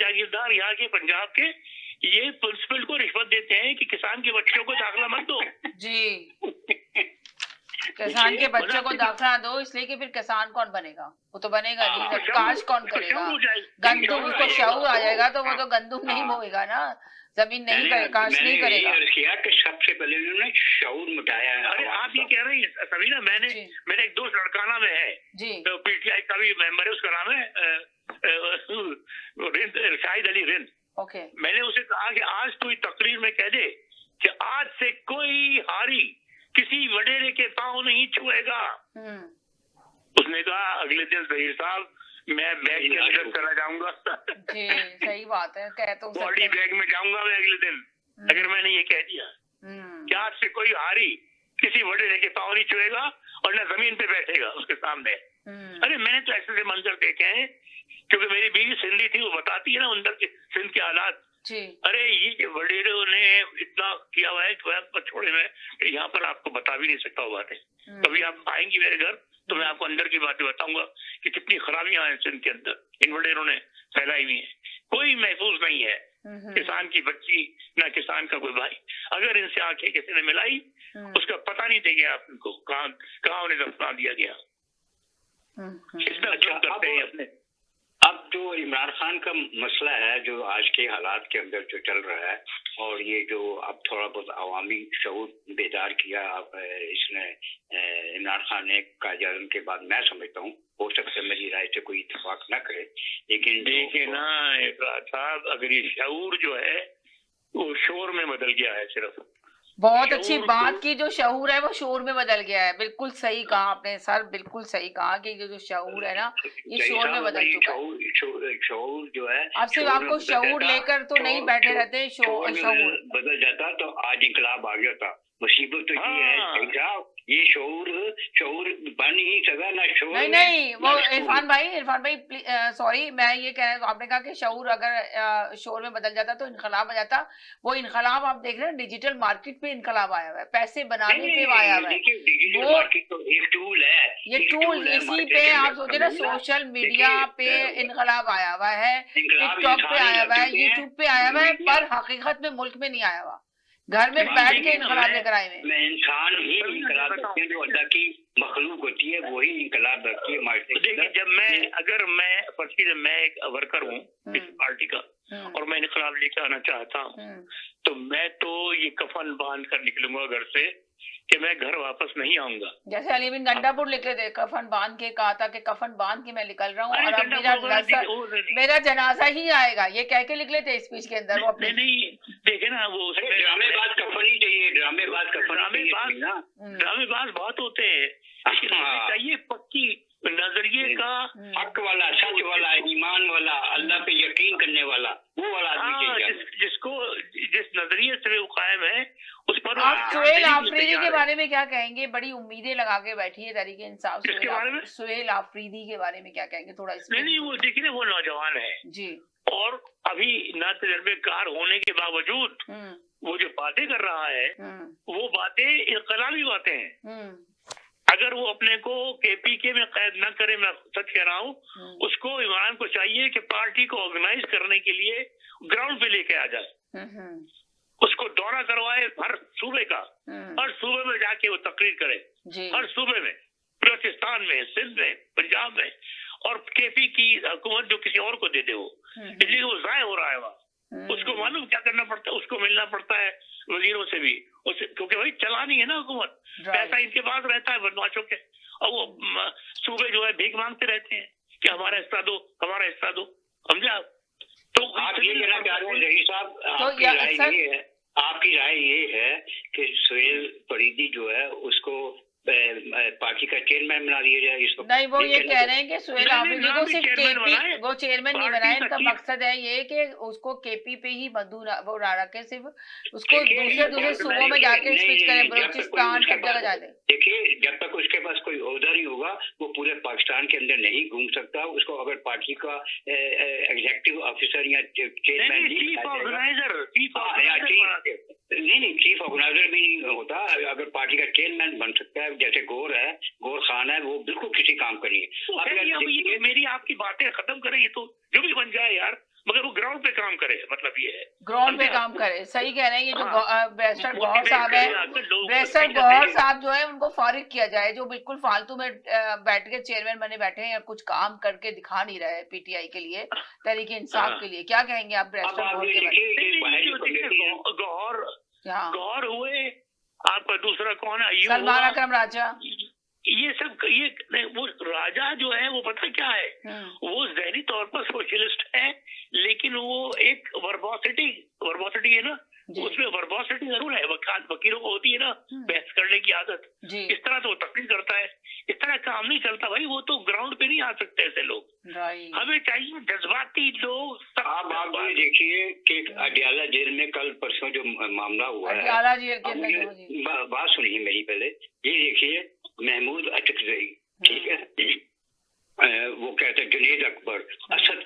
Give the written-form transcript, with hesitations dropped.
जागीरदार यहाँ के पंजाब के ये प्रिंसिपल को रिश्वत देते हैं कि किसान के बच्चों को दाखिला मत दो जी। किसान के बच्चों को दाखिला दो इसलिए कि फिर किसान कौन बनेगा, वो तो बनेगा नहीं, काश कौन करेगा, गंदुम, उसको शऊर आ जाएगा तो वो तो गंदुम नहीं बोएगा ना, जमीन नहीं करे, काश नहीं करेगा। किया कि सबसे पहले उन्होंने शऊर मिटाया है। अरे आप ये कह रही हैं सबीना, मेरे एक दोस्त लड़काना में है जी, तो पीटीआई का भी मेंबर है, उसका नाम है शाहिद अली रिंद। ओके, मैंने उसे कहा कि आज तू तकरीर में कह दे कि आज से कोई हारी किसी वडेरे के पांव नहीं छुएगा। उसने कहा अगले दिन जहीर साहब मैं बैग के अंदर चला जाऊंगा। जी सही बात है, कह तो बॉडी बैग में जाऊंगा मैं अगले दिन अगर मैंने ये कह दिया कि आज से कोई हारी किसी वडेरे के पांव नहीं छुएगा और न जमीन पे बैठेगा उसके सामने। अरे मैंने तो ऐसे मंजर देखे हैं, क्योंकि मेरी बीवी सिंधी थी, वो बताती है ना अंदर के सिंध के हालात। अरे ये वडेरों ने इतना किया हुआ है कि छोड़े मैं यहाँ पर आपको बता भी नहीं सकता वो बातें। कभी आप आएंगी मेरे घर तो मैं आपको अंदर की बातें बताऊंगा कि कितनी खराबियां हैं सिंध के अंदर इन वडेरों ने फैलाई हुई है। कोई महफूज नहीं है, किसान की बच्ची ना किसान का कोई भाई। अगर इनसे आंखें किसी ने मिलाई उसका पता नहीं देगा आपको कहाँ उन्हें दफना दिया गया। इसमें करते हैं अपने। अब जो इमरान खान का मसला है जो आज के हालात के अंदर जो चल रहा है, और ये जो अब थोड़ा बहुत अवामी शऊर बेदार किया इसने इमरान खान ने कायद-ए-आज़म के बाद, मैं समझता हूँ हो सकता है मेरी राय से कोई इत्तेफाक न करे, लेकिन देखिए ना साहब, अगर ये शऊर जो है वो शोर में बदल गया है सिर्फ। बहुत अच्छी बात की, जो शऊर है वो शोर में बदल गया है। बिल्कुल सही कहा आपने सर, बिल्कुल सही कहा कि जो शऊर है ना ये शोर में बदल चुका है। शऊर जो है, अब सिर्फ आपको शऊर लेकर तो नहीं बैठे रहते, शऊर बदल जाता तो आज इंकलाब आ गया था। मुसीबत तो ये है ये शऊर बन ही सका ना शऊर। नहीं वो इरफान भाई सॉरी, मैं ये कह रहा हूँ, आपने कहा कि शऊर अगर शोर में बदल जाता तो इनकलाब आ जाता। वो इनकलाब आप देख रहे हैं डिजिटल मार्केट पे इनकलाब आया हुआ है, पैसे बनाने पे आया हुआ है। डिजिटल मार्केट तो एक टूल है, ये टूल इसी पे आप सोचे ना, सोशल मीडिया पे इनकलाब आया हुआ है, टिकटॉक पे आया हुआ है, यूट्यूब पे आया हुआ है, पर हकीकत में मुल्क में नहीं आया हुआ। घर में बैठ के इनकलाब लेकर आए हैं। इंसान ही इनकलाब करते हैं, जो अल्लाह की मखलूक होती है वही इनकलाब करती है मार्केट। देखिए अगर मैं एक वर्कर हूँ इस पार्टी का और मैं इनकलाब लेकर आना चाहता हूँ तो मैं तो ये कफन बांध कर निकलूंगा घर से कि मैं घर वापस नहीं आऊंगा। जैसे अली बिन गंडापुर निकले थे, कफन बांध के कहा था कि कफन बांध के मैं निकल रहा हूँ और अब मेरा जनाजा ही आएगा, ये कह के निकले थे स्पीच के अंदर। वो अपने नहीं देखे ना, वो ड्रामेबाज कफन ही चाहिए, ड्रामेबाज बहुत होते हैं, चाहिए पक्की नजरिए का, हक वाला, सच वाला, ईमान वाला, अल्लाह पे यकीन करने वाला, वो वाला आदमी चाहिए जिस नजरिए से वो कायम है उस पर। आप सुहेल आफरीदी के बारे में क्या कहेंगे? बड़ी उम्मीदें लगा के बैठी है तहरीक इंसाफ। सुहेल आफरीदी के बारे में क्या कहेंगे? थोड़ा इसमें नहीं, वो देखिए ना, वो नौजवान है जी, और अभी ना तजर्बेकार होने के बावजूद वो जो बातें कर रहा है वो बातें इनकलाबी बातें हैं। अगर वो अपने को केपीके में कैद न करे, मैं सच कह रहा हूँ, उसको इमरान को चाहिए कि पार्टी को ऑर्गेनाइज करने के लिए ग्राउंड पे लेके आ जाए, उसको दौरा करवाए हर सूबे का, हर सूबे में जाके वो तकरीर करे, हर सूबे में, बलूचिस्तान में, सिंध में, पंजाब में, और केपी की हुकूमत जो किसी और को दे दे वो, इसलिए वो जाय हो रहा है वहाँ। उसको मालूम क्या करना पड़ता है, उसको मिलना पड़ता है वजीरों से भी, क्योंकि भाई चलानी है ना हुकूमत, पैसा इनके पास रहता है बदमाशों के, और वो सूबे जो है भीख मांगते रहते हैं कि हमारा हिस्सा दो, हमारा हिस्सा दो, समझे आप? तो आप ये कहना चाह रहे हैं जही साहब, आपकी राय ये है कि सुहेल फरीदी जो है उसको पार्टी का चेयरमैन बना दिया जाए इसको? नहीं, वो ये कह रहे हैं कि सुहेल आफरीदी को सिर्फ केपी, वो चेयरमैन नहीं बनाए, इनका मकसद है ये कि उसको केपी पे ही मधु वो रखे, सिर्फ उसको दूसरे सूबों में जाके स्पीच करें, बलूचिस्तान सब जगह जाते। देखिए, जब तक उसके पास कोई ओहदा नहीं होगा वो पूरे पाकिस्तान के अंदर नहीं घूम सकता। उसको अगर पार्टी का एग्जीक्यूटिव ऑफिसर या चेयरमैन, चीफ ऑर्गेनाइजर नहीं चीफ ऑर्गेनाइजर भी नहीं होता, अगर पार्टी का चेयरमैन बन सकता है, जैसे गौर खान है, वो बिल्कुल किसी काम करिए। मेरी आपकी बातें खत्म करेंगे तो जो भी बन जाए यार, मगर वो ग्राउंड पे काम करे, मतलब ये है ग्राउंड पे काम करे। सही कह रहे हैं। ये जो बैरिस्टर गौहर साहब है, बैरिस्टर गौहर साहब जो है उनको फारिग किया जाए, जो बिल्कुल फालतू में बैठ के चेयरमैन बने बैठे हैं या कुछ काम करके दिखा नहीं रहे पीटीआई के लिए, तहरीक इंसाफ के लिए। क्या कहेंगे आप बैरिस्टर गौहर के बारे में? गौहर हुए, आपका दूसरा कौन है, सलमान अकरम राजा, ये सब ये वो राजा जो है वो पता क्या है, वो जहनी तौर पर सोशलिस्ट है, लेकिन वो एक वर्बोसिटी है ना, उसमें वर्बोसिटी जरूर है, वकीलों को होती है ना बहस करने की आदत, इस तरह तो वो तकलीफ करता है, इस तरह काम नहीं चलता भाई। वो तो ग्राउंड पे नहीं आ सकते ऐसे लोग, हमें चाहिए जज्बाती लोग। आप ये देखिए कि अडियाला जेल में कल परसों जो मामला हुआ है, अडियाला जेल के अंदर, बात सुनिए मेरी पहले, ये देखिए महमूद अटकजई, ठीक है, वो कहते हैं जुनेद अकबर, असद